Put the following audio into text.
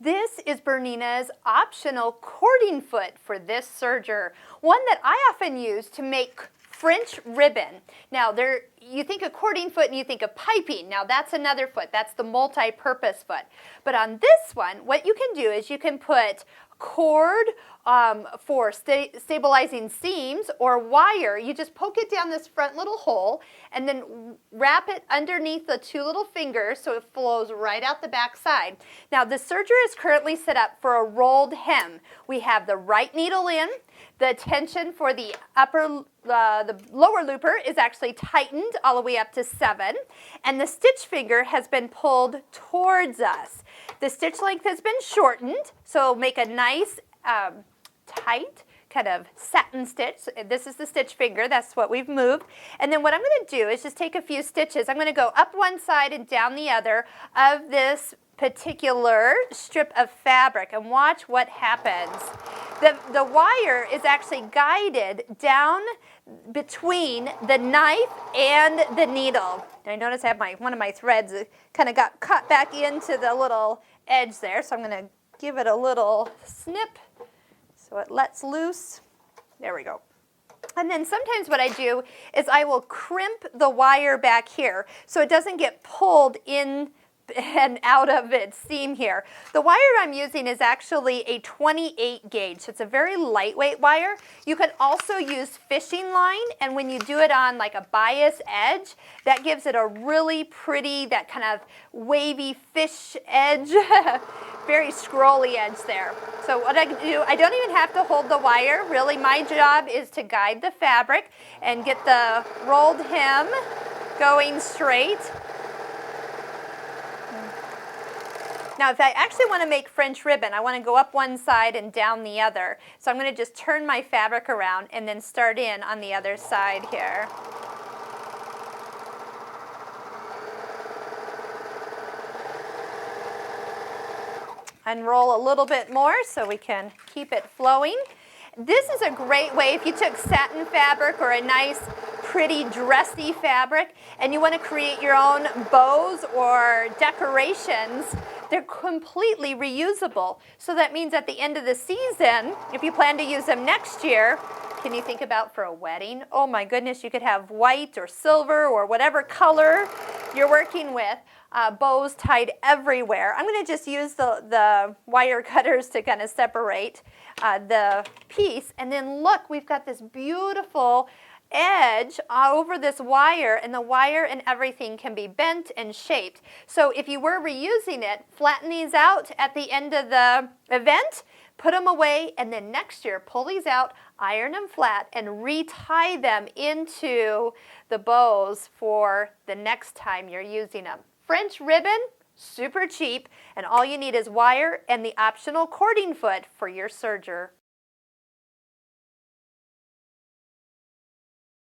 This is Bernina's optional cording foot for this serger, one that I often use to make French ribbon. Now you think of cording foot and you think of piping. Now that's another foot, that's the multi-purpose foot. But on this one, what you can do is you can put cord for stabilizing seams or wire. You just poke it down this front little hole and then wrap it underneath the two little fingers so it flows right out the back side. Now the serger is currently set up for a rolled hem. We have the right needle in. The tension for the lower looper is actually tightened all the way up to 7, and the stitch finger has been pulled towards us. The stitch length has been shortened, so it'll make a nice tight kind of satin stitch. This is the stitch finger, that's what we've moved. And then what I'm going to do is just take a few stitches. I'm going to go up one side and down the other of this particular strip of fabric and watch what happens. The wire is actually guided down between the knife and the needle. I notice I have one of my threads kind of got cut back into the little edge there, so I'm going to give it a little snip so it lets loose. There we go. And then sometimes what I do is I will crimp the wire back here so it doesn't get pulled in and out of its seam here. The wire I'm using is actually a 28 gauge, so it's a very lightweight wire. You can also use fishing line, and when you do it on like a bias edge, that gives it a really pretty, that kind of wavy fish edge, very scrolly edge there. So what I do, I don't even have to hold the wire. Really, my job is to guide the fabric and get the rolled hem going straight. Now, if I actually want to make French ribbon, I want to go up one side and down the other. So I'm going to just turn my fabric around and then start in on the other side here. Unroll a little bit more so we can keep it flowing. This is a great way if you took satin fabric or a nice pretty dressy fabric and you want to create your own bows or decorations. They're completely reusable. So that means at the end of the season, if you plan to use them next year, can you think about for a wedding? Oh my goodness, you could have white or silver or whatever color you're working with, bows tied everywhere. I'm going to just use the wire cutters to kind of separate the piece. And then look, we've got this beautiful edge over this wire, and the wire and everything can be bent and shaped. So if you were reusing it, flatten these out at the end of the event, put them away, and then next year pull these out, iron them flat, and retie them into the bows for the next time you're using them. French ribbon, super cheap, and all you need is wire and the optional cording foot for your serger.